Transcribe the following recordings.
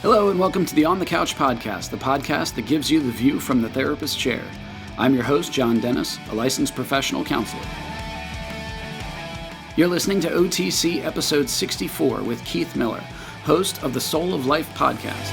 Hello and welcome to the On the Couch podcast, the podcast that gives you the view from the therapist's chair. I'm your host, John Dennis, a licensed professional counselor. You're listening to OTC episode 64 with Keith Miller, host of the Soul of Life podcast.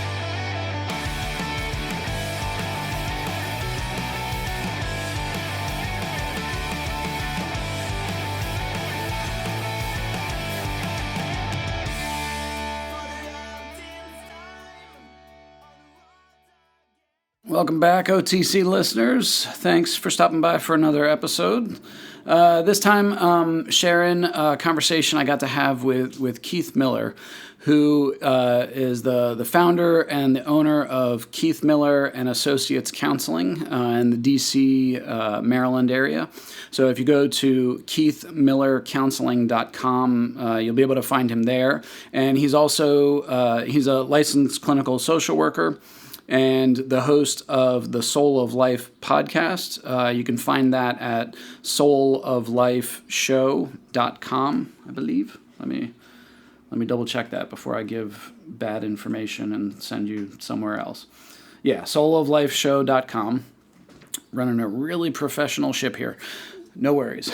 Welcome back, OTC listeners. Thanks for stopping by for another episode. This time, sharing a conversation I got to have with Keith Miller, who is the founder and the owner of Keith Miller and Associates Counseling in the D.C., Maryland area. So if you go to keithmillercounseling.com, you'll be able to find him there. And he's also he's a licensed clinical social worker and the host of the Soul of Life podcast. You can find that at souloflifeshow.com, I believe. Let me double check that before I give bad information and send you somewhere else. Yeah, souloflifeshow.com. Running a really professional ship here. No worries.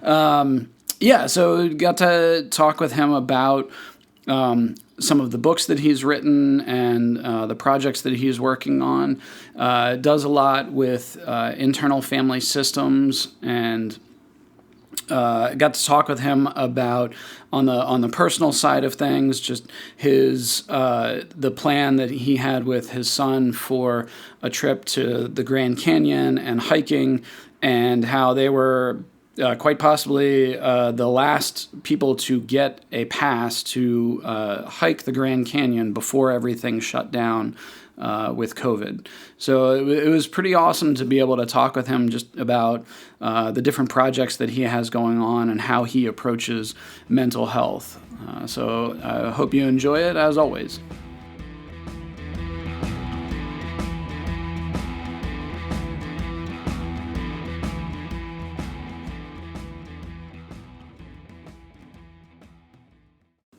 So got to talk with him about some of the books that he's written and the projects that he's working on. Does a lot with internal family systems, and got to talk with him about on the personal side of things, just his the plan that he had with his son for a trip to the Grand Canyon and hiking, and how they were quite possibly the last people to get a pass to hike the Grand Canyon before everything shut down with COVID. So it was pretty awesome to be able to talk with him just about the different projects that he has going on and how he approaches mental health. So I hope you enjoy it, as always.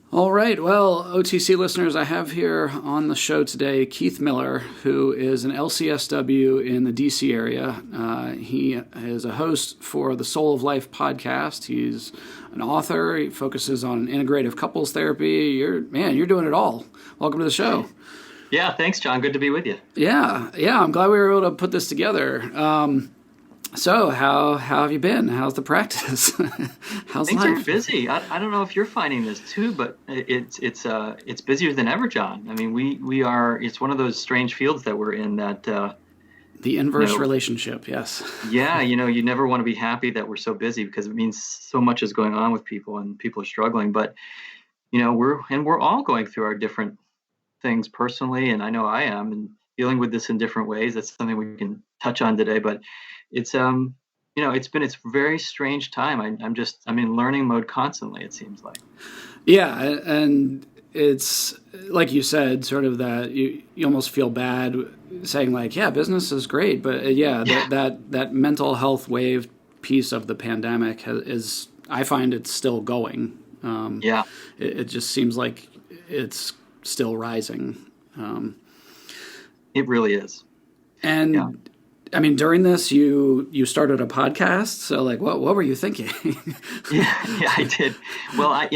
All right, well, OTC listeners, I have here on the show today Keith Miller, who is an LCSW in the D.C. area. He is a host for the Soul of Life podcast. He's an author. He focuses on integrative couples therapy. You're doing it all. Welcome to the show. Yeah, thanks, John. Good to be with you. Yeah, I'm glad we were able to put this together. So how have you been? How's the practice? How's Things life? are busy. I don't know if you're finding this too, but it's busier than ever, John. I mean, we are. It's one of those strange fields that we're in that the inverse relationship. Yes. Yeah, you never want to be happy that we're so busy because it means so much is going on with people and people are struggling. But we're all going through our different things personally, and I know I am, and dealing with this in different ways. That's something we can touch on today, but it's it's a very strange time. I'm in learning mode constantly, it seems like. Yeah, and it's like you said, sort of that you almost feel bad saying like, yeah, business is great, but that mental health wave piece of the pandemic is, I find it's still going. It just seems like it's still rising. It really is. And yeah. I mean, during this, you started a podcast. So, like, what were you thinking? yeah, I did. Well, I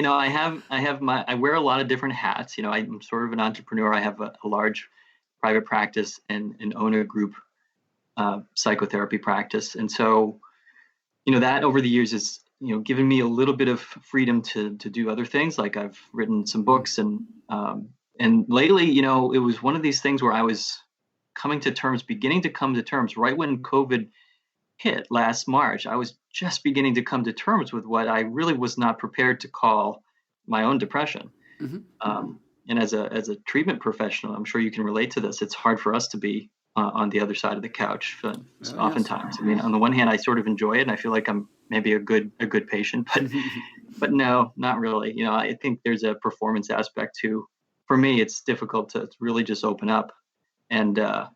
wear a lot of different hats. I'm sort of an entrepreneur. I have a large private practice and own a group psychotherapy practice, and so that over the years is given me a little bit of freedom to do other things. Like I've written some books, and lately, it was one of these things where I was beginning to come to terms right when COVID hit last March. I was just beginning to come to terms with what I really was not prepared to call my own depression. Mm-hmm. And as a treatment professional, I'm sure you can relate to this. It's hard for us to be on the other side of the couch oftentimes. Yes. I mean, on the one hand, I sort of enjoy it and I feel like I'm maybe a good patient, but no, not really. I think there's a performance aspect too. For me, it's difficult to really just open up and let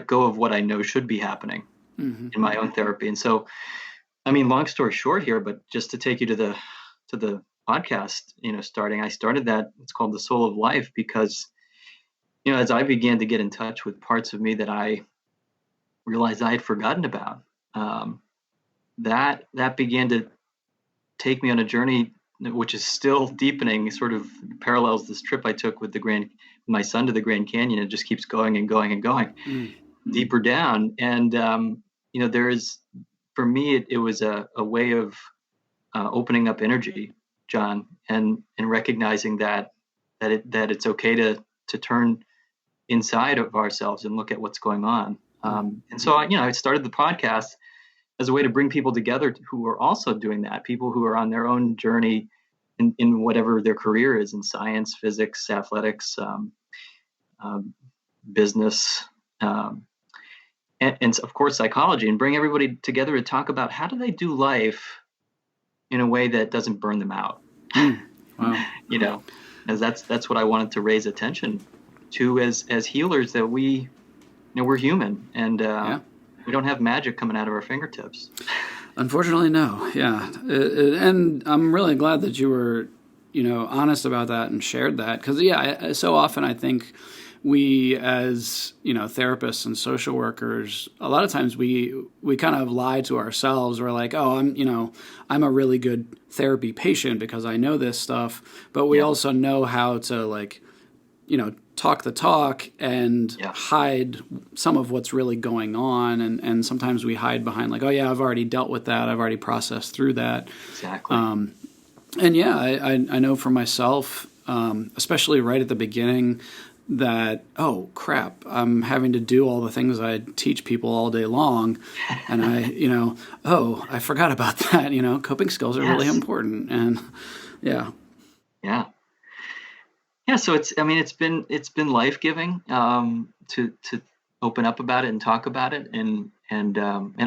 go of what I know should be happening in my own therapy. And so, I mean, long story short here, but just to take you to the podcast, starting, I started that, it's called The Soul of Life, because, as I began to get in touch with parts of me that I realized I had forgotten about, that began to take me on a journey which is still deepening, sort of parallels this trip I took with my son to the Grand Canyon. It just keeps going and going and going deeper down. And, for me, it was a way of opening up energy, John, and recognizing that it's okay to turn inside of ourselves and look at what's going on. And so I started the podcast as a way to bring people together who are also doing that, people who are on their own journey in whatever their career is, in science, physics, athletics, business, and of course psychology, and bring everybody together to talk about how do they do life in a way that doesn't burn them out. Wow. As that's what I wanted to raise attention to as healers, that we're human, and we don't have magic coming out of our fingertips. Unfortunately, no. Yeah. And I'm really glad that you were, honest about that and shared that. Because, so often I think we as, therapists and social workers, a lot of times we kind of lie to ourselves. We're like, oh, I'm a really good therapy patient because I know this stuff. But we also know how to, talk the talk and hide some of what's really going on. And sometimes we hide behind like, oh yeah, I've already dealt with that. I've already processed through that. Exactly. I know for myself, especially right at the beginning, that, oh crap, I'm having to do all the things I teach people all day long. And I forgot about that. Coping skills are really important. And Yeah. So it's been life-giving to open up about it and talk about it, and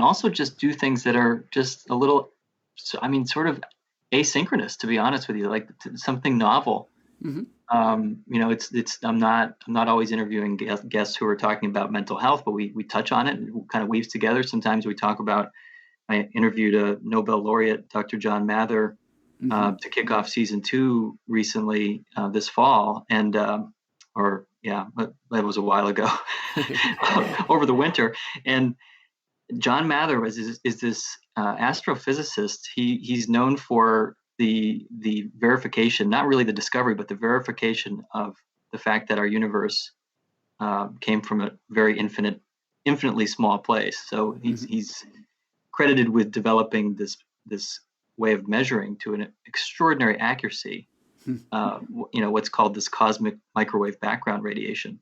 also just do things that are just a little, sort of asynchronous, to be honest with you, like something novel. Mm-hmm. I'm not always interviewing guests who are talking about mental health, but we touch on it and it kind of weaves together. Sometimes we talk about, I interviewed a Nobel laureate, Dr. John Mather, to kick off season 2 recently this fall, and that was a while ago, over the winter. And John Mather is this astrophysicist. He's known for the verification, not really the discovery, but the verification of the fact that our universe came from a very infinitely small place. So he's credited with developing this way of measuring to an extraordinary accuracy, what's called this cosmic microwave background radiation.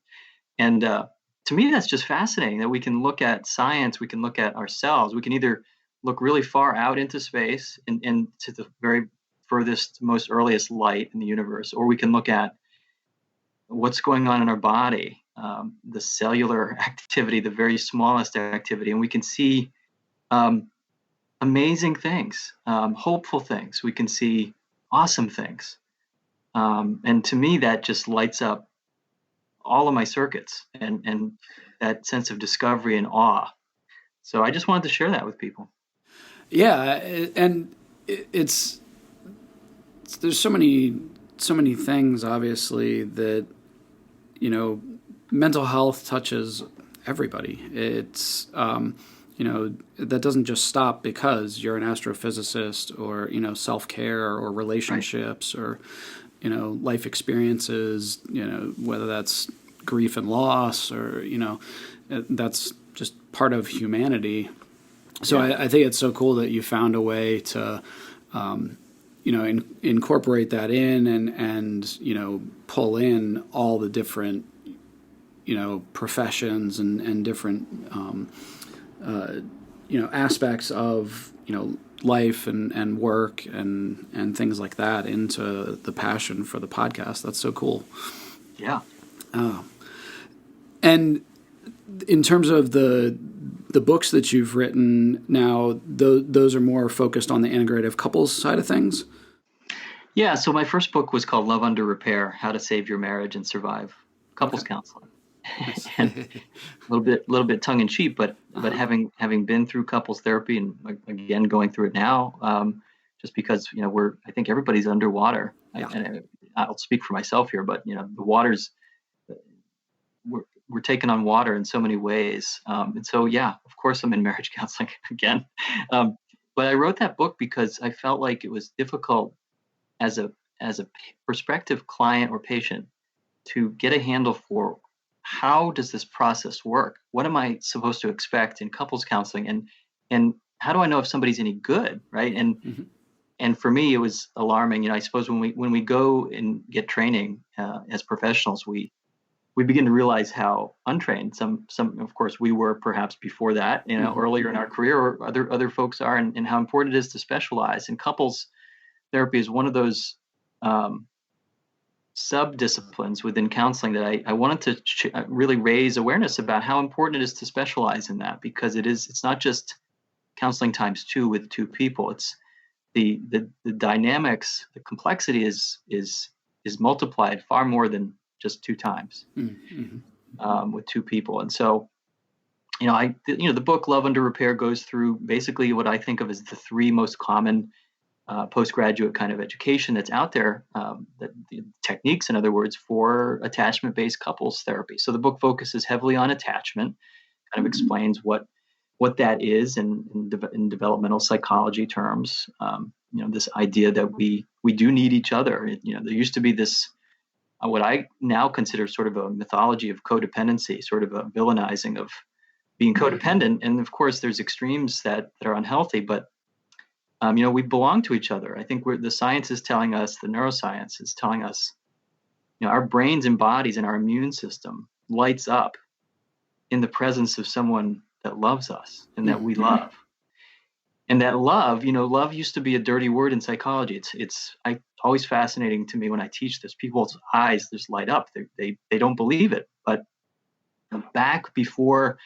And to me, that's just fascinating, that we can look at science, we can look at ourselves, we can either look really far out into space and to the very furthest, most earliest light in the universe, or we can look at what's going on in our body, the cellular activity, the very smallest activity, and we can see amazing things, hopeful things. We can see awesome things. And to me, that just lights up all of my circuits and that sense of discovery and awe. So I just wanted to share that with people. Yeah. And there's so many things, obviously, that, mental health touches everybody. It's, that doesn't just stop because you're an astrophysicist or, self-care or relationships, right, or, life experiences, whether that's grief and loss or, that's just part of humanity. So I think it's so cool that you found a way to, incorporate that in and pull in all the different, professions and different, aspects of, life and work and things like that into the passion for the podcast. That's so cool. Yeah. And in terms of the books that you've written now, those are more focused on the integrative couples side of things? Yeah. So my first book was called Love Under Repair: How to Save Your Marriage and Survive Couples Counseling. And a little bit tongue in cheek, but having been through couples therapy and again going through it now, just because, I think everybody's underwater. Yeah. I'll speak for myself here, but the water's, we're taking on water in so many ways. And so, yeah, of course I'm in marriage counseling again. But I wrote that book because I felt like it was difficult as a prospective client or patient to get a handle for how does this process work? What am I supposed to expect in couples counseling? And how do I know if somebody's any good, right? And for me, it was alarming. I suppose when we go and get training as professionals, we begin to realize how untrained some of course we were perhaps before that, earlier in our career, or other folks are, and how important it is to specialize. And couples therapy is one of those sub-disciplines within counseling that I wanted to really raise awareness about how important it is to specialize in that, because it's not just counseling times two with two people. It's the dynamics, the complexity is multiplied far more than just two times with two people. And so, the book Love Under Repair goes through basically what I think of as the three most common postgraduate kind of education that's out there, the techniques, in other words, for attachment-based couples therapy. So the book focuses heavily on attachment, kind of explains what that is in developmental psychology terms. This idea that we do need each other. There used to be this, what I now consider sort of a mythology of codependency, sort of a villainizing of being codependent. And of course, there's extremes that are unhealthy, but we belong to each other. I think the science is telling us, the neuroscience is telling us, our brains and bodies and our immune system lights up in the presence of someone that loves us and that we love. And that love, love used to be a dirty word in psychology. It's always fascinating to me when I teach this. People's eyes just light up. They don't believe it. But back before,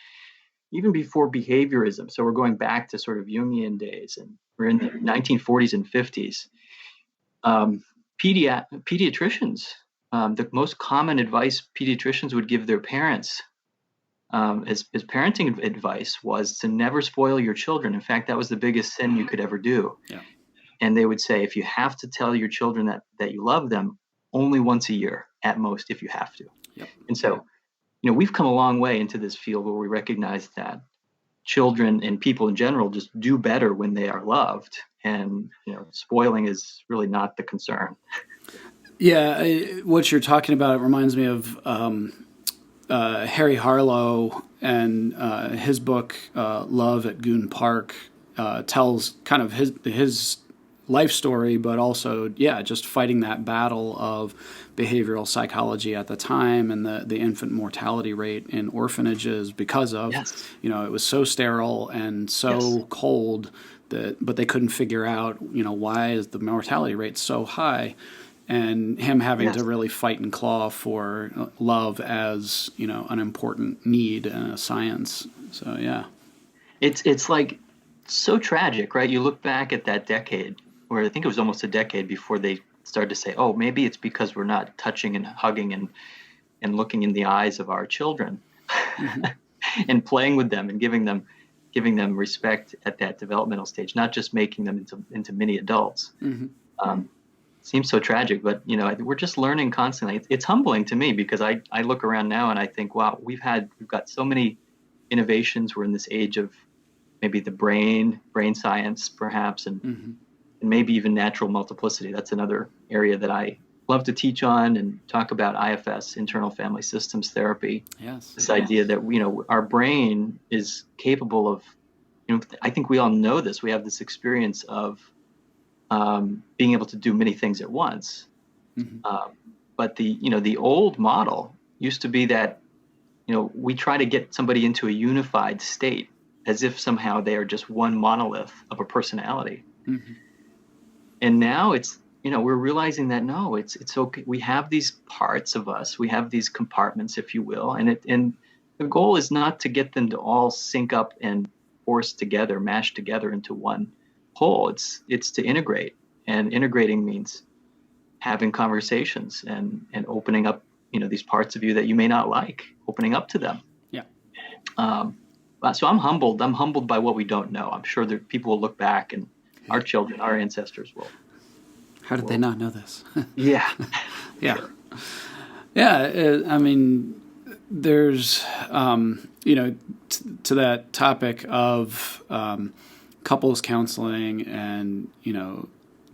even before behaviorism, so we're going back to sort of Jungian days, and we're in the 1940s and 50s. Pediatricians, the most common advice pediatricians would give their parents as parenting advice was to never spoil your children. In fact, that was the biggest sin you could ever do. Yeah. And they would say, if you have to tell your children that you love them, only once a year at most, if you have to. Yep. And so, we've come a long way into this field where we recognize that children and people in general just do better when they are loved, and spoiling is really not the concern. Yeah, what you're talking about, it reminds me of Harry Harlow and his book Love at Goon Park tells kind of his life story, but also just fighting that battle of behavioral psychology at the time, and the infant mortality rate in orphanages because of it was so sterile and so cold but they couldn't figure out why is the mortality rate so high, and him having to really fight and claw for love as an important need in a science. So it's like so tragic, right? You look back at that decade, or I think it was almost a decade before they started to say, oh, maybe it's because we're not touching and hugging and looking in the eyes of our children and playing with them and giving them respect at that developmental stage, not just making them into mini adults. Seems so tragic, but we're just learning constantly. It's humbling to me because I look around now and I think, wow, we've got so many innovations. We're in this age of maybe the brain science, perhaps, and maybe even natural multiplicity. That's another area that I love to teach on and talk about. IFS, internal family systems therapy. This idea that our brain is capable of, I think we all know this. We have this experience of being able to do many things at once. But the old model used to be that we try to get somebody into a unified state as if somehow they are just one monolith of a personality. And now it's we're realizing that no, it's okay. We have these parts of us, we have these compartments, if you will, and the goal is not to get them to all sync up and force together, mash together into one whole. It's to integrate, and integrating means having conversations and opening up these parts of you that you may not like, opening up to them. So I'm humbled by what we don't know. I'm sure that people will look back and our children, our ancestors will. How did they not know this? Yeah. Yeah. Sure. Yeah. I mean, there's, to that topic of couples counseling and,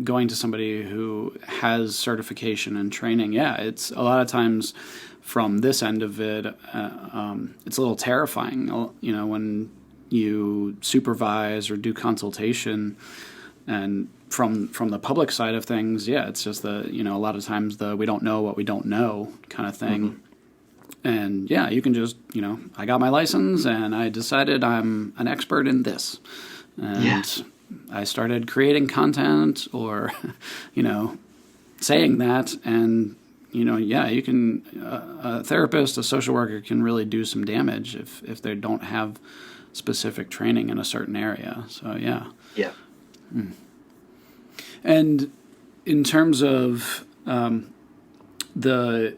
going to somebody who has certification and training. Yeah, it's a lot of times from this end of it, it's a little terrifying, when you supervise or do consultation. And from the public side of things, yeah, it's just a lot of times we don't know what we don't know kind of thing. Mm-hmm. And yeah, you can just, I got my license and I decided I'm an expert in this. And I started creating content or, saying that. And, you can, a therapist, a social worker can really do some damage if they don't have specific training in a certain area. So, yeah. Yeah. Mm. And in terms of the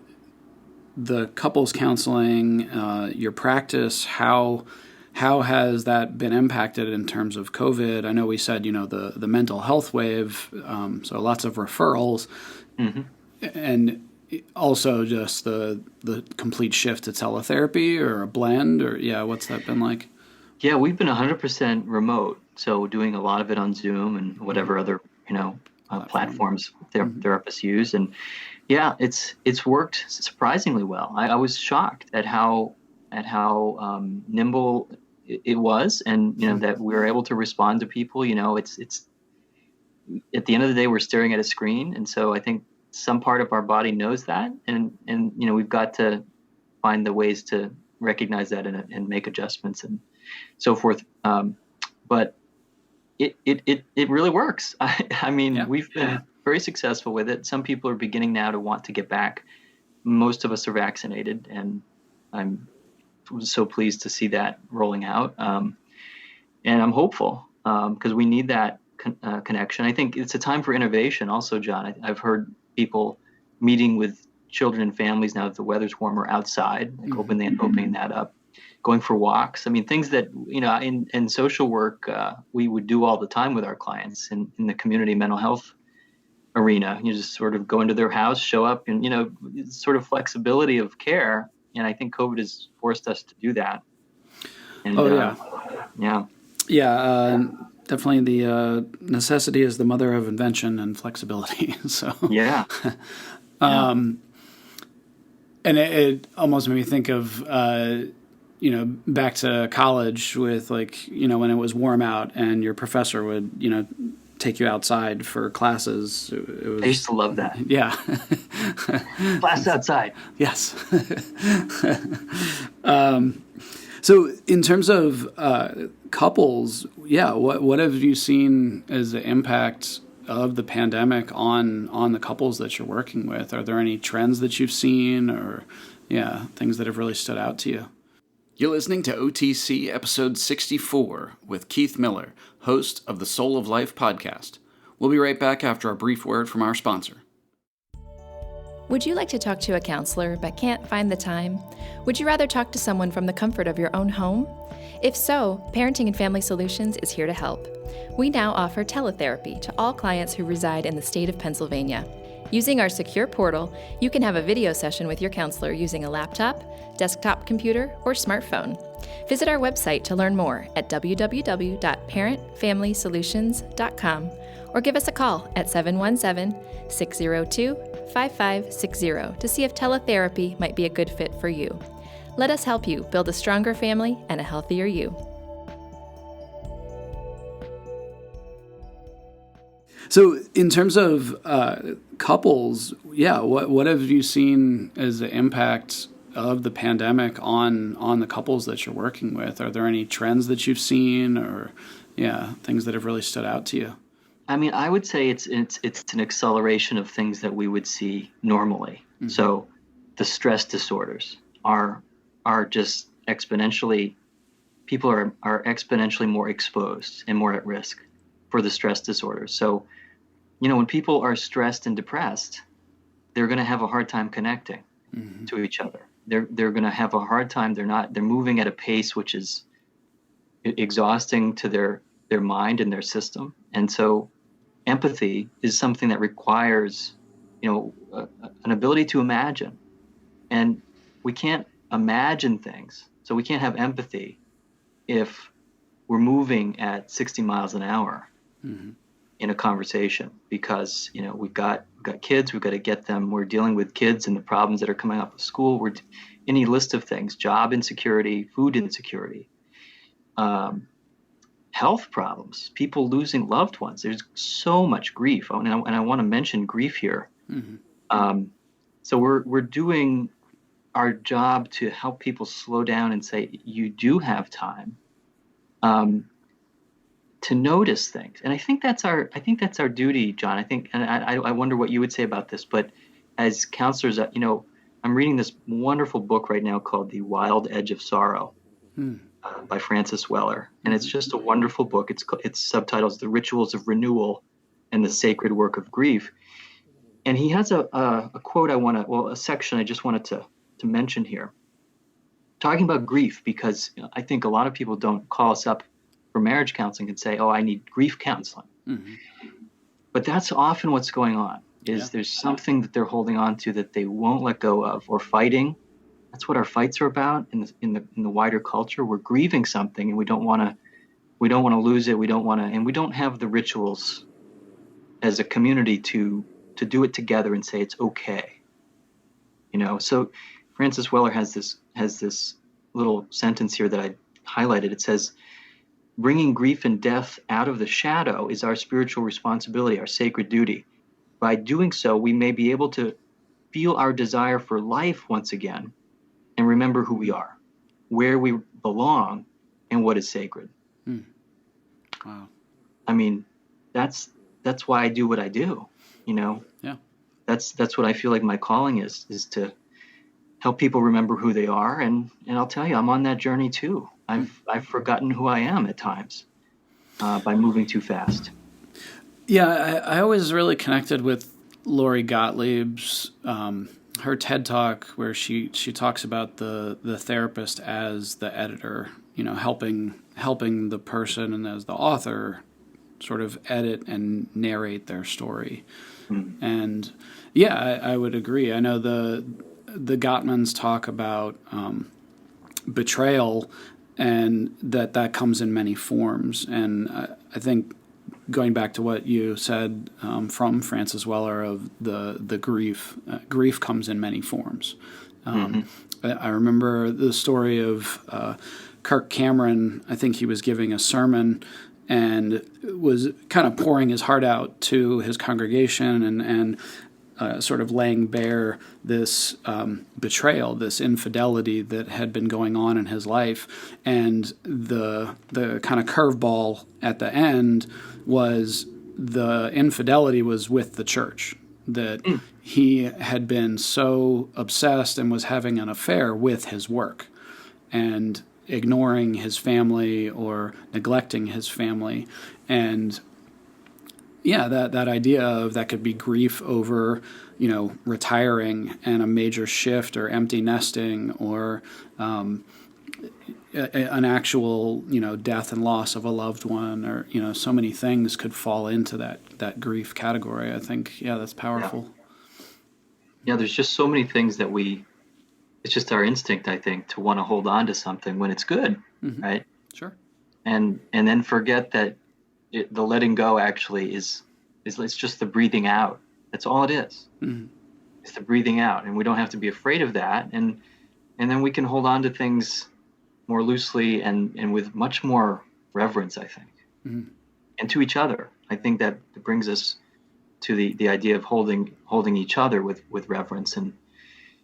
couples counseling, your practice, how has that been impacted in terms of COVID? I know we said, the mental health wave, so lots of referrals, mm-hmm. and also just the complete shift to teletherapy or a blend, or what's that been like? Yeah, we've been 100% remote, so doing a lot of it on Zoom and whatever other platforms therapists use, and it's worked surprisingly well. I was shocked at how nimble it was, and that we were able to respond to people. It's at the end of the day, we're staring at a screen, and so I think some part of our body knows that, and we've got to find the ways to recognize that and make adjustments and so forth. But it really works. I mean, we've been very successful with it. Some people are beginning now to want to get back. Most of us are vaccinated, and I'm so pleased to see that rolling out. And I'm hopeful because we need that connection. I think it's a time for innovation also, John. I've heard people meeting with children and families now that the weather's warmer outside, like opening that up. Going for walks. I mean, things that, in social work, we would do all the time with our clients in the community mental health arena. You just sort of go into their house, show up, and, sort of flexibility of care. And I think COVID has forced us to do that. And, definitely the necessity is the mother of invention and flexibility. So, and it almost made me think of, back to college with when it was warm out and your professor would, take you outside for classes. I used to love that. Yeah. Class outside. Yes. So in terms of couples, what have you seen as the impact of the pandemic on the couples that you're working with? Are there any trends that you've seen or, things that have really stood out to you? You're listening to OTC episode 64 with Keith Miller, host of the Soul of Life podcast. We'll be right back after a brief word from our sponsor. Would you like to talk to a counselor but can't find the time? Would you rather talk to someone from the comfort of your own home? If so, Parenting and Family Solutions is here to help. We now offer teletherapy to all clients who reside in the state of Pennsylvania. Using our secure portal, you can have a video session with your counselor using a laptop, desktop computer, or smartphone. Visit our website to learn more at www.parentfamilysolutions.com or give us a call at 717-602-5560 to see if teletherapy might be a good fit for you. Let us help you build a stronger family and a healthier you. So in terms of couples, what have you seen as the impact of the pandemic on the couples that you're working with? Are there any trends that you've seen or, things that have really stood out to you? I mean, I would say it's an acceleration of things that we would see normally. Mm-hmm. So the stress disorders are just exponentially, people are exponentially more exposed and more at risk for the stress disorders. So, when people are stressed and depressed, they're going to have a hard time connecting to each other. They're going to have a hard time. They're moving at a pace which is exhausting to their mind and their system. And so empathy is something that requires, an ability to imagine. And we can't imagine things, so we can't have empathy if we're moving at 60 miles an hour in a conversation, because we've got kids, we've got to get them. We're dealing with kids and the problems that are coming up at school. We're any list of things: job insecurity, food insecurity, health problems, people losing loved ones. There's so much grief, and I want to mention grief here. So we're doing our job to help people slow down and say, you do have time to notice things. And I think that's our duty, John. And I wonder what you would say about this, but as counselors, I'm reading this wonderful book right now called The Wild Edge of Sorrow by Francis Weller. And it's just a wonderful book. Its subtitles, The Rituals of Renewal and the Sacred Work of Grief. And he has a quote a section I just wanted to mention here, talking about grief, because I think a lot of people don't call us up for marriage counseling and say, oh, I need grief counseling. But that's often what's going on, is there's something that they're holding on to that they won't let go of, or fighting. That's what our fights are about in the wider culture. We're grieving something, and we don't want to lose it. We don't have the rituals as a community to do it together and say it's okay. So Francis Weller has this little sentence here that I highlighted. It says, bringing grief and death out of the shadow is our spiritual responsibility, our sacred duty. By doing so, we may be able to feel our desire for life once again and remember who we are, where we belong, and what is sacred. Wow. I mean, that's why I do what I do, Yeah. That's what I feel like my calling is to help people remember who they are. And I'll tell you, I'm on that journey too. I've forgotten who I am at times by moving too fast. Yeah, I always really connected with Lori Gottlieb's her TED Talk, where she talks about the therapist as the editor, helping the person, and as the author sort of edit and narrate their story. And yeah, I would agree. I know the Gottmans talk about betrayal, and that comes in many forms. And I think, going back to what you said from Francis Weller of the grief comes in many forms. I remember the story of Kirk Cameron. I think he was giving a sermon and was kind of pouring his heart out to his congregation and sort of laying bare this betrayal, this infidelity that had been going on in his life. And the kind of curveball at the end was the infidelity was with the church, that he had been so obsessed and was having an affair with his work and ignoring his family or neglecting his family. And yeah, that idea of that could be grief over, retiring and a major shift, or empty nesting, or an actual, death and loss of a loved one, or, so many things could fall into that grief category. I think, that's powerful. Yeah, there's just so many things that it's just our instinct, I think, to want to hold on to something when it's good, right? Sure. And then forget that the letting go actually is it's just the breathing out. That's all it is. It's the breathing out, and we don't have to be afraid of that. And then we can hold on to things more loosely and with much more reverence, I think, and to each other. I think that brings us to the idea of holding each other with reverence. And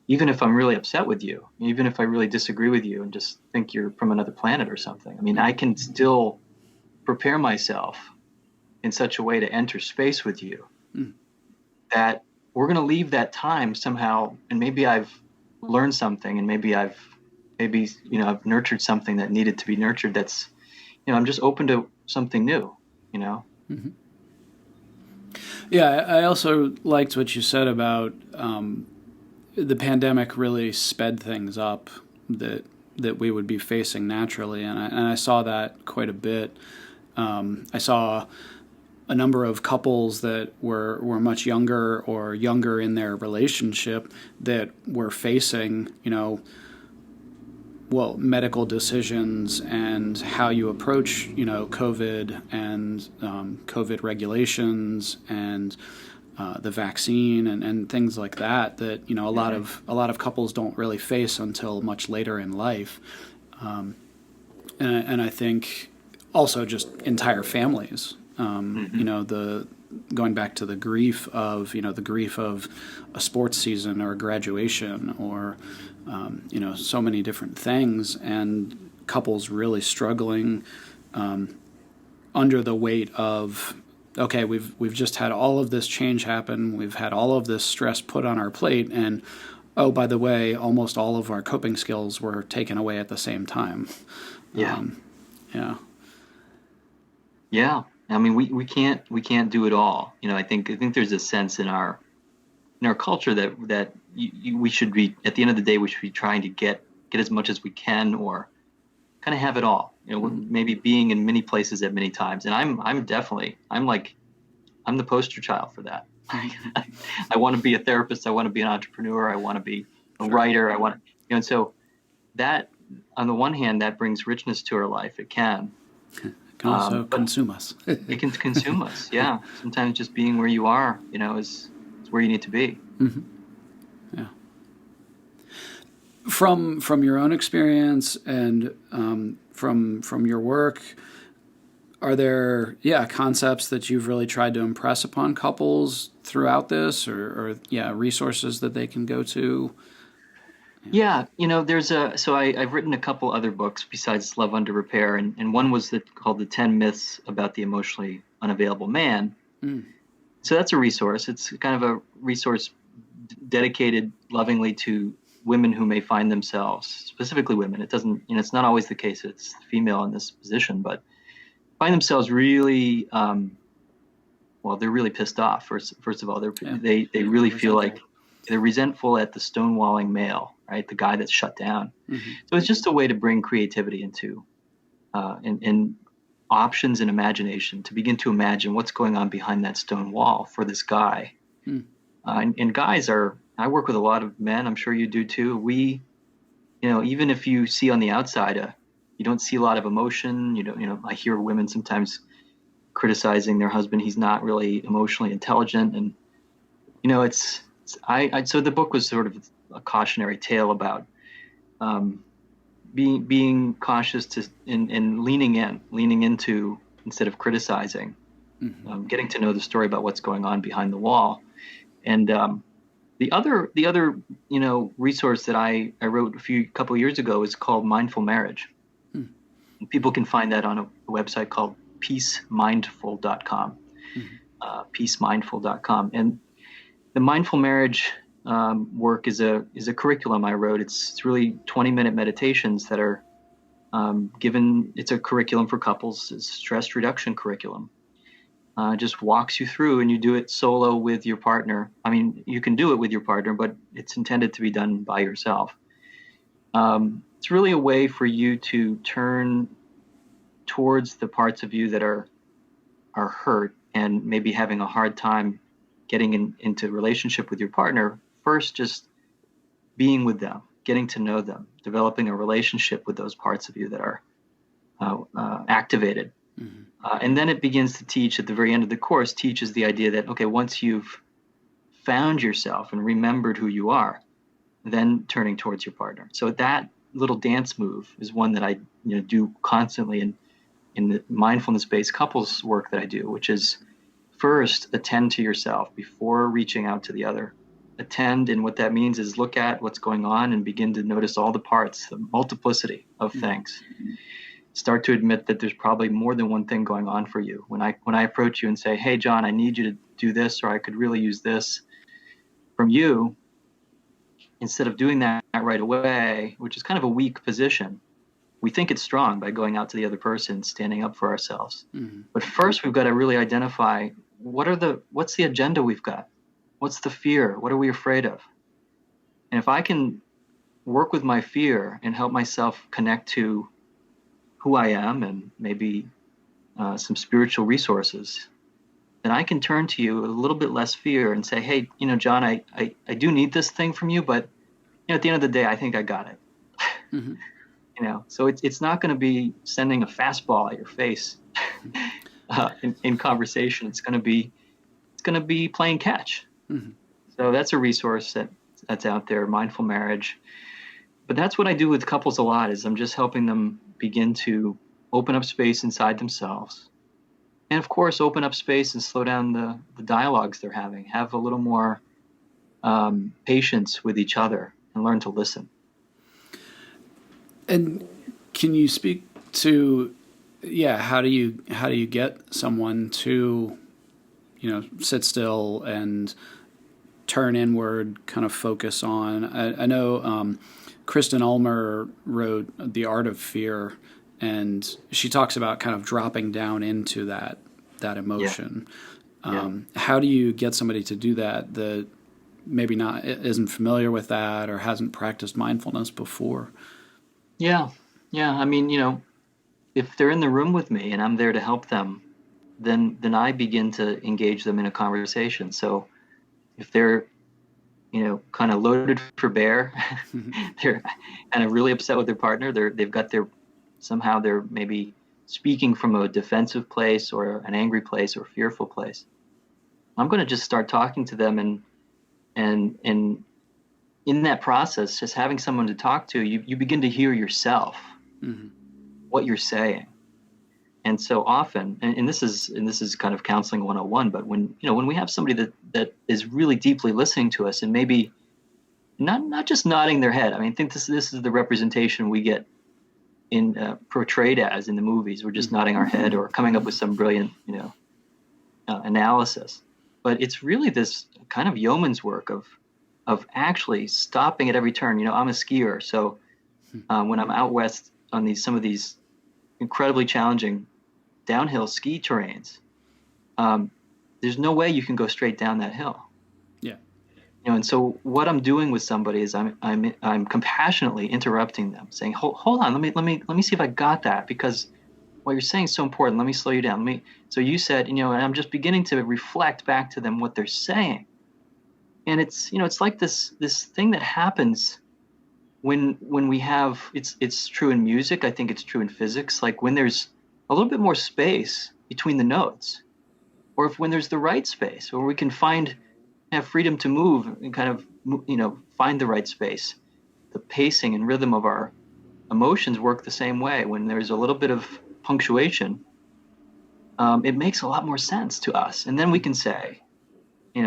even if I'm really upset with you, even if I really disagree with you and just think you're from another planet or something, I mean, I can still prepare myself in such a way to enter space with you that we're going to leave that time somehow. And maybe I've learned something, and maybe I've nurtured something that needed to be nurtured. That's, I'm just open to something new, Yeah, I also liked what you said about the pandemic really sped things up that we would be facing naturally, and I saw that quite a bit. I saw a number of couples that were much younger or younger in their relationship that were facing, medical decisions and how you approach, COVID and COVID regulations and the vaccine and things like that a lot of couples don't really face until much later in life, and I think also just entire families. The going back to the grief of a sports season or a graduation or so many different things, and couples really struggling under the weight of, okay, we've just had all of this change happen, we've had all of this stress put on our plate, and oh, by the way, almost all of our coping skills were taken away at the same time. Yeah. I mean, we can't do it all. I think there's a sense in our culture that we should be, at the end of the day, we should be trying to get as much as we can, or kind of have it all. Maybe being in many places at many times. And I'm the poster child for that. I want to be a therapist. I want to be an entrepreneur. I want to be a writer. And so that, on the one hand, that brings richness to our life. It can. Can also consume us. It can consume us. Yeah. Sometimes just being where you are, is where you need to be. Mm-hmm. Yeah. From your own experience and from your work, are there concepts that you've really tried to impress upon couples throughout this, or resources that they can go to? Yeah, I've written a couple other books besides Love Under Repair, and one was called The 10 Myths About the Emotionally Unavailable Man. Mm. So that's a resource. It's kind of a resource dedicated lovingly to women who may find themselves, specifically women. It doesn't, it's not always the case that it's female in this position, but find themselves really, they're really pissed off. First of all, they really feel like they're resentful at the stonewalling male, right? The guy that's shut down. Mm-hmm. So it's just a way to bring creativity into and options and imagination, to begin to imagine what's going on behind that stone wall for this guy. Mm. And guys I work with a lot of men. I'm sure you do too. We, even if you see on the outside, you don't see a lot of emotion. I hear women sometimes criticizing their husband. He's not really emotionally intelligent. And, so the book was sort of a cautionary tale about being cautious and leaning into instead of criticizing, mm-hmm. Getting to know the story about what's going on behind the wall. And the other resource that I wrote a couple years ago is called Mindful Marriage. Mm. And people can find that on a website called peacemindful.com. Mm-hmm. Peacemindful.com. And the Mindful Marriage work is a curriculum I wrote. It's really 20-minute meditations that are given. It's a curriculum for couples. It's a stress reduction curriculum. Just walks you through, and you do it solo with your partner. I mean, you can do it with your partner, but it's intended to be done by yourself. It's really a way for you to turn towards the parts of you that are hurt and maybe having a hard time getting into relationship with your partner. First, just being with them, getting to know them, developing a relationship with those parts of you that are activated. Mm-hmm. And then it begins to teach, at the very end of the course, teaches the idea that, okay, once you've found yourself and remembered who you are, then turning towards your partner. So that little dance move is one that I do constantly in the mindfulness-based couples work that I do, which is first attend to yourself before reaching out to the other. Attend, and what that means is look at what's going on and begin to notice all the parts, the multiplicity of things. Start to admit that there's probably more than one thing going on for you. When I approach you and say, hey, John, I need you to do this, or I could really use this from you, instead of doing that right away, which is kind of a weak position, we think it's strong by going out to the other person, standing up for ourselves. Mm-hmm. But first, we've got to really identify what's the agenda we've got? What's the fear? What are we afraid of? And if I can work with my fear and help myself connect to who I am and maybe some spiritual resources, then I can turn to you with a little bit less fear and say, hey, John, I do need this thing from you, but at the end of the day, I think I got it. Mm-hmm. So it's not going to be sending a fastball at your face in conversation. It's going to be playing catch. Mm-hmm. So that's a resource that's out there, Mindful Marriage. But that's what I do with couples a lot, is I'm just helping them begin to open up space inside themselves. And of course, open up space and slow down the dialogues they're having, have a little more patience with each other, and learn to listen. And can you speak to, how do you get someone to, sit still and turn inward, kind of focus on? I know Kristen Ulmer wrote The Art of Fear, and she talks about kind of dropping down into that emotion. How do you get somebody to do that maybe isn't familiar with that or hasn't practiced mindfulness before? Yeah. I mean, if they're in the room with me and I'm there to help them, then I begin to engage them in a conversation. So if they're, kind of loaded for bear, they're kind of really upset with their partner, they're maybe speaking from a defensive place or an angry place or fearful place, I'm going to just start talking to them, and in that process, just having someone to talk to, you begin to hear yourself, mm-hmm. what you're saying. And so often, and this is kind of counseling 101, but when we have somebody that is really deeply listening to us and maybe not just nodding their head. I mean, I think this is the representation we get portrayed as in the movies. We're just nodding our head or coming up with some brilliant, analysis. But it's really this kind of yeoman's work of actually stopping at every turn. I'm a skier, so when I'm out west on some of these incredibly challenging downhill ski terrains, there's no way you can go straight down that hill. Yeah. And so what I'm doing with somebody is I'm compassionately interrupting them, saying, hold on, let me see if I got that, because what you're saying is so important. Let me slow you down. So you said, and I'm just beginning to reflect back to them what they're saying. And it's like this thing that happens when we have, it's true in music. I think it's true in physics. Like when there's a little bit more space between the notes, or when there's the right space, or we can have freedom to move and kind of, find the right space. The pacing and rhythm of our emotions work the same way. When there's a little bit of punctuation, it makes a lot more sense to us. And then we can say,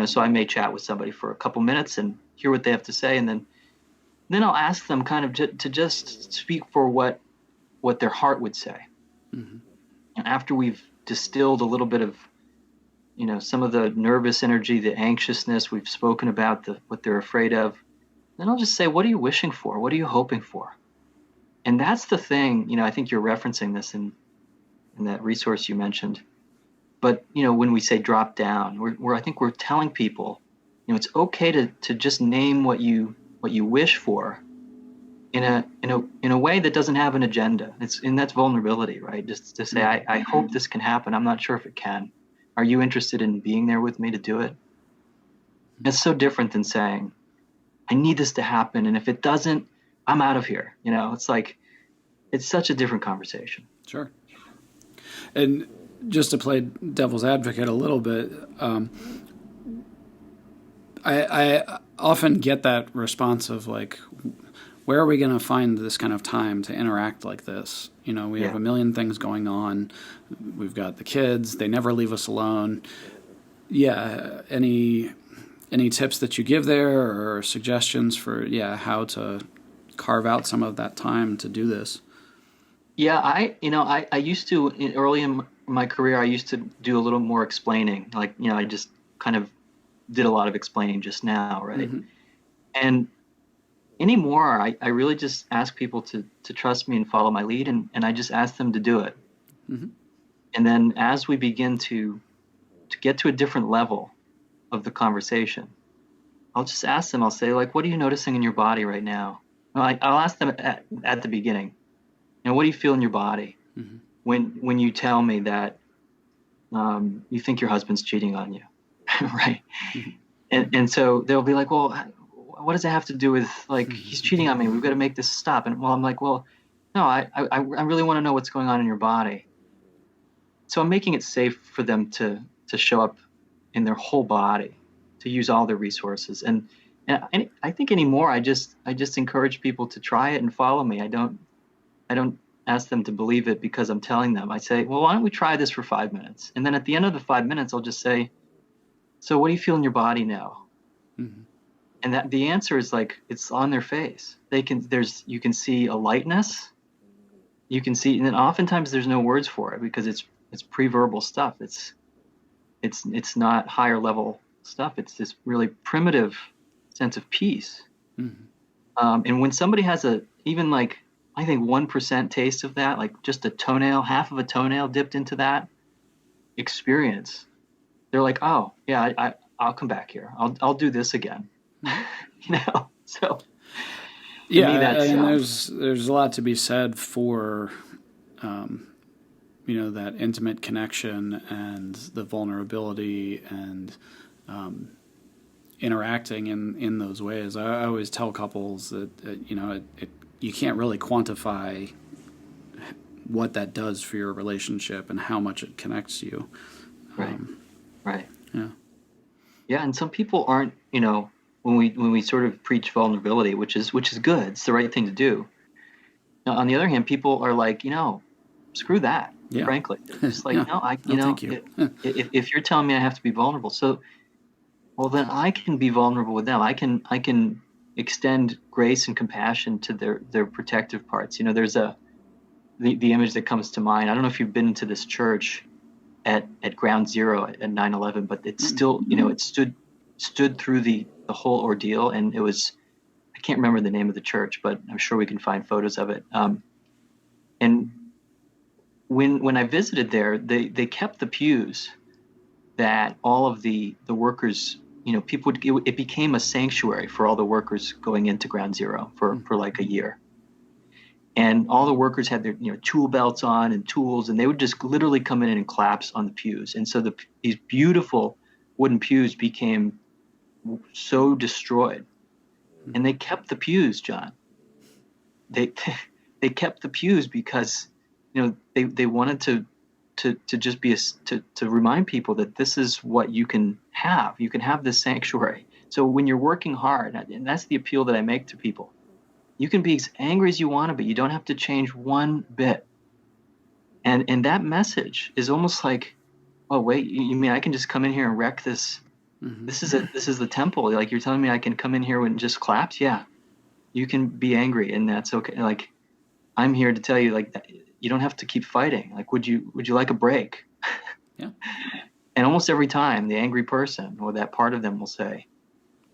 so I may chat with somebody for a couple minutes and hear what they have to say, and then I'll ask them kind of to just speak for what their heart would say. Mm-hmm. And after we've distilled a little bit of, some of the nervous energy, the anxiousness we've spoken about, what they're afraid of, then I'll just say, what are you wishing for? What are you hoping for? And that's the thing, I think you're referencing this in that resource you mentioned. But, when we say drop down, I think we're telling people, it's okay to just name what you wish for in a way that doesn't have an agenda. And that's vulnerability, right? Just to say, I hope this can happen. I'm not sure if it can. Are you interested in being there with me to do it? It's so different than saying, I need this to happen, and if it doesn't, I'm out of here. It's like, it's such a different conversation. Sure. And just to play devil's advocate a little bit, I often get that response of like, where are we going to find this kind of time to interact like this? We have a million things going on. We've got the kids. They never leave us alone. Yeah. Any tips that you give there, or suggestions for, how to carve out some of that time to do this? Yeah, I used to, early in my career, I used to do a little more explaining. Like, I just kind of did a lot of explaining just now, right? Mm-hmm. And anymore, I really just ask people to trust me and follow my lead, and I just ask them to do it. Mm-hmm. And then as we begin to get to a different level of the conversation, I'll just ask them, I'll say, like, what are you noticing in your body right now? I'll ask them at the beginning, what do you feel in your body? Mm-hmm. when you tell me that you think your husband's cheating on you, right? And so they'll be like, well, what does it have to do with, like, he's cheating on me, we've got to make this stop? And well, I'm like, well, no, I really want to know what's going on in your body. So I'm making it safe for them to show up in their whole body, to use all their resources. And I think anymore, I just encourage people to try it and follow me. I don't ask them to believe it because I'm telling them. I say, well, why don't we try this for 5 minutes? And then at the end of the 5 minutes, I'll just say, so what do you feel in your body now? Mm-hmm. And that the answer is, like, it's on their face. You can see a lightness. You can see, and then oftentimes there's no words for it because it's pre-verbal stuff. It's not higher level stuff. It's this really primitive sense of peace. Mm-hmm. And when somebody has even like, I think 1% taste of that, like just a toenail, half of a toenail dipped into that experience, they're like, oh yeah, I'll come back here. I'll do this again. So yeah, me, there's a lot to be said for, that intimate connection and the vulnerability and interacting in those ways. I always tell couples that you can't really quantify what that does for your relationship and how much it connects you. Right. Yeah. And some people aren't, when we sort of preach vulnerability, which is good, it's the right thing to do. Now, on the other hand, people are like, screw that. Yeah. Frankly, it's like, thank you. if you're telling me I have to be vulnerable, so, well, then I can be vulnerable with them. I can extend grace and compassion to their protective parts. There's the image that comes to mind. I don't know if you've been to this church at Ground Zero at 9/11, but it's still, it stood through the whole ordeal, and it was, I can't remember the name of the church, but I'm sure we can find photos of it. And when I visited there, they kept the pews that all of the workers, people it became a sanctuary for all the workers going into Ground Zero for like a year. And all the workers had their tool belts on and tools, and they would just literally come in and collapse on the pews. And so these beautiful wooden pews became so destroyed. And they kept the pews, John. They kept the pews because they wanted to just be to remind people that this is what you can have. You can have this sanctuary. So when you're working hard, and that's the appeal that I make to people, you can be as angry as you want to be. You don't have to change one bit. And that message is almost like, oh wait, you mean I can just come in here and wreck this? Mm-hmm. This is the temple. Like, you're telling me I can come in here and just collapse? Yeah, you can be angry, and that's okay. Like, I'm here to tell you, like, that you don't have to keep fighting. Like, would you like a break? Yeah. And almost every time, the angry person or that part of them will say,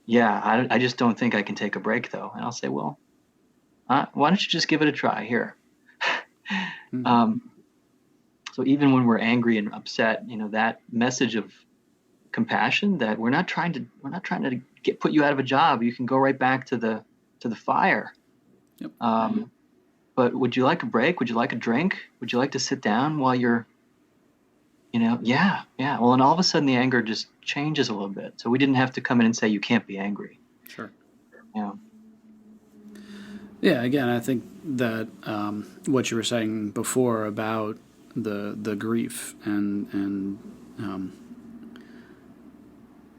yeah, I just don't think I can take a break though. And I'll say, well, why don't you just give it a try here? Mm-hmm. So even when we're angry and upset, that message of compassion, that we're not trying to put you out of a job. You can go right back to the fire. Yep. But would you like a break? Would you like a drink? Would you like to sit down while you're, yeah. Well, and all of a sudden the anger just changes a little bit. So we didn't have to come in and say, you can't be angry. Sure. Yeah. Yeah. Again, I think that what you were saying before about the grief and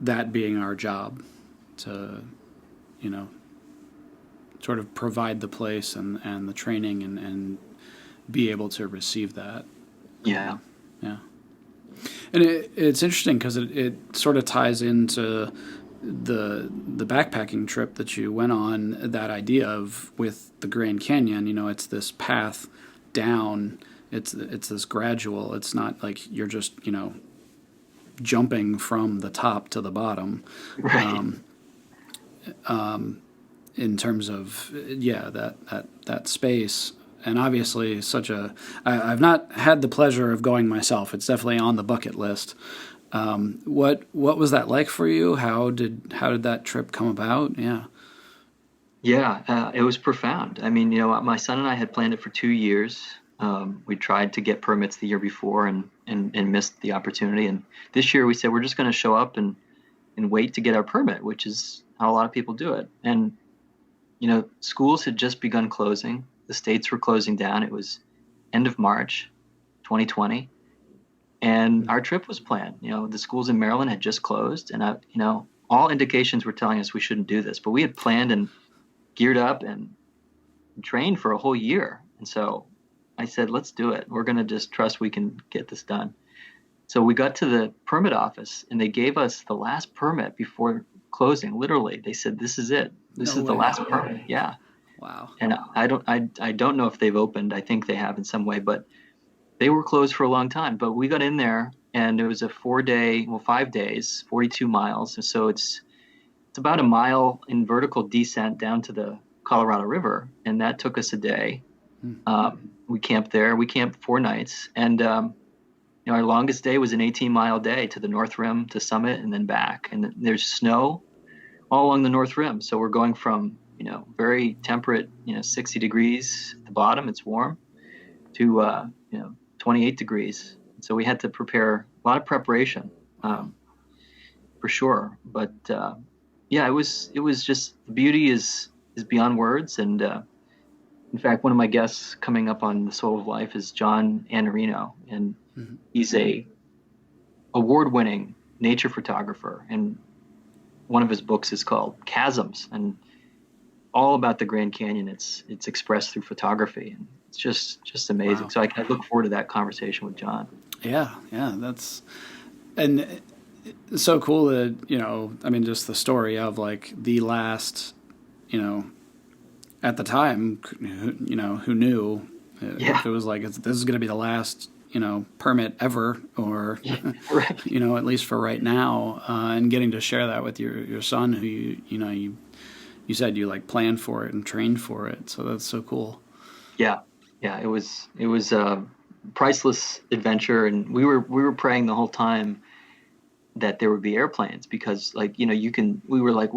that being our job to, sort of provide the place and the training and be able to receive that. Yeah. Yeah. And it's interesting because it sort of ties into the backpacking trip that you went on, that idea of with the Grand Canyon, it's this path down, it's this gradual, it's not like you're just, jumping from the top to the bottom. Right. In terms of, that space. And obviously I've not had the pleasure of going myself. It's definitely on the bucket list. What was that like for you? How did that trip come about? Yeah. Yeah, it was profound. I mean, my son and I had planned it for 2 years. We tried to get permits the year before, and and missed the opportunity. And this year we said we're just going to show up and wait to get our permit, which is how a lot of people do it. And schools had just begun closing. The states were closing down. It was end of March 2020. And our trip was planned. The schools in Maryland had just closed, and all indications were telling us we shouldn't do this. But we had planned and geared up and trained for a whole year. And so I said, let's do it. We're going to just trust we can get this done. So we got to the permit office, and they gave us the last permit before closing. Literally, they said, "This is it. This is the last permit." Yeah. Wow. And I don't know if they've opened. I think they have in some way, but they were closed for a long time. But we got in there, and it was a 5 days, 42 miles. And so it's about a mile in vertical descent down to the Colorado River, and that took us a day. We camped there. We camped 4 nights, and our longest day was an 18-mile day to the North Rim, to Summit, and then back. And there's snow all along the North Rim, so we're going from very temperate, 60 degrees at the bottom, it's warm, to 28 degrees. So we had to prepare a lot of preparation, for sure. But it was just, the beauty is beyond words. And in fact, one of my guests coming up on The Soul of Life is John Anarino, and he's a award-winning nature photographer, and one of his books is called Chasms, and all about the Grand Canyon. It's expressed through photography, and it's just amazing. Wow. So I look forward to that conversation with John. Yeah, that's, and it's so cool that just the story of like the last, at the time, who knew if it was like this is going to be the last permit ever, or right. At least for right now, and getting to share that with your son, who you said you like planned for it and trained for it, so that's so cool. Yeah, it was a priceless adventure, and we were praying the whole time that there would be airplanes, because we were like,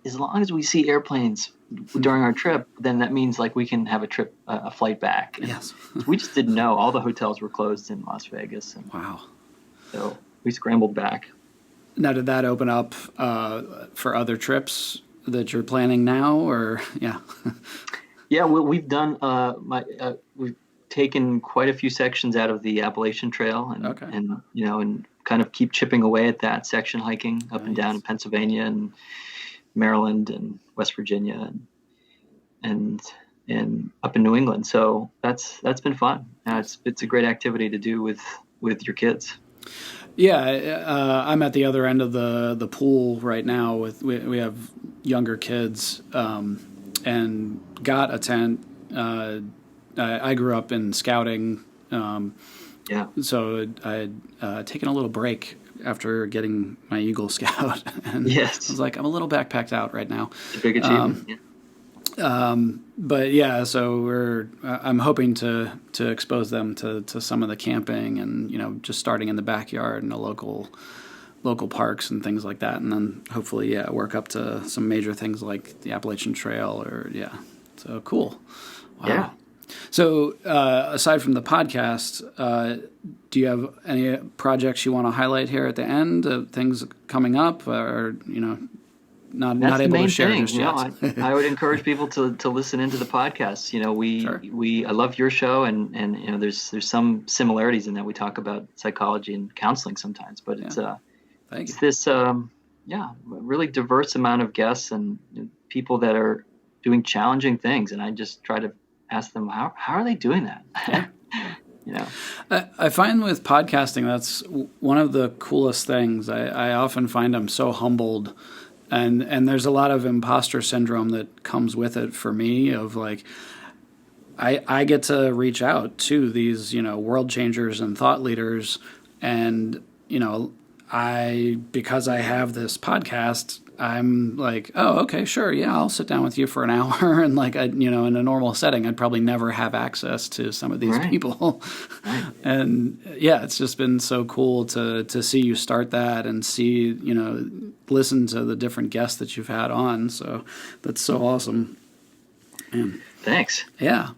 as long as we see airplanes during our trip, then that means like we can have a flight back. And yes. We just didn't know. All the hotels were closed in Las Vegas. And wow. So we scrambled back. Now, did that open up for other trips that you're planning now, or yeah? Yeah, we've done. We've taken quite a few sections out of the Appalachian Trail, and kind of keep chipping away at that section, hiking up and down in Pennsylvania and Maryland and West Virginia and up in New England. So that's been fun. It's a great activity to do with your kids. Yeah, I'm at the other end of the pool right now. We have younger kids, and got a tent. I grew up in scouting. So I had taken a little break after getting my Eagle Scout, and yes. I was like, I'm a little backpacked out right now. It's a big achievement. But yeah, so I'm hoping to expose them to some of the camping, and just starting in the backyard and the local parks and things like that, and then hopefully work up to some major things like the Appalachian Trail, so cool. Wow. Yeah. So, aside from the podcast, do you have any projects you want to highlight here at the end? Things coming up, or not able to share just yet? I would encourage people to listen into the podcast. I love your show, and there's some similarities in that we talk about psychology and counseling sometimes, but it's this really diverse amount of guests and people that are doing challenging things, and I just try to ask them, how are they doing that? I find with podcasting, that's one of the coolest things. I often find I'm so humbled, and there's a lot of imposter syndrome that comes with it for me, of like, I get to reach out to these, world changers and thought leaders, and, because I have this podcast, I'm like, oh, okay, sure, yeah, I'll sit down with you for an hour, and like, in a normal setting, I'd probably never have access to some of these people, and it's just been so cool to see you start that, and see, listen to the different guests that you've had on, so that's so awesome. And thanks. Yeah.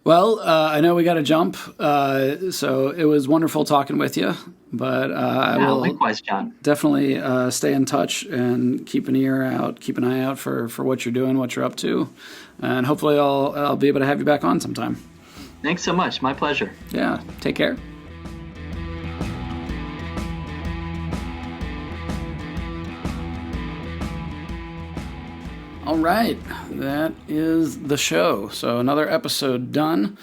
Well, I know we got to jump, so it was wonderful talking with you. But I will likewise, John. Definitely stay in touch and keep an eye out for what you're doing, what you're up to, and hopefully I'll be able to have you back on sometime. Thanks so much. My pleasure. Yeah. Take care. All right, that is the show. So another episode done.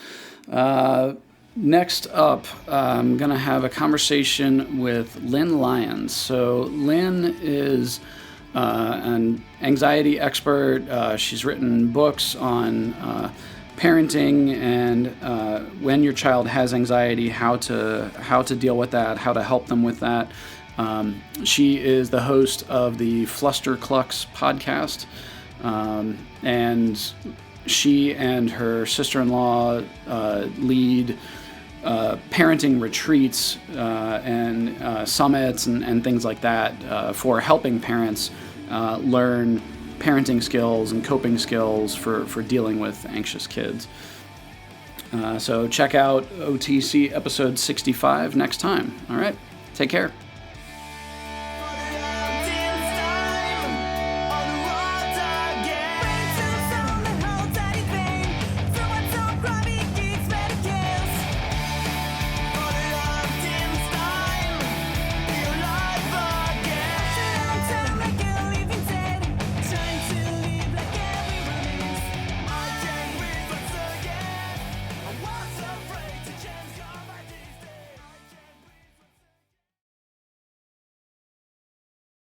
Next up, I'm going to have a conversation with Lynn Lyons. So Lynn is an anxiety expert. She's written books on parenting and when your child has anxiety, how to deal with that, how to help them with that. She is the host of the Flusterclux podcast. And she and her sister-in-law lead parenting retreats and summits and things like that for helping parents learn parenting skills and coping skills for dealing with anxious kids. So check out OTC episode 65 next time. All right, take care.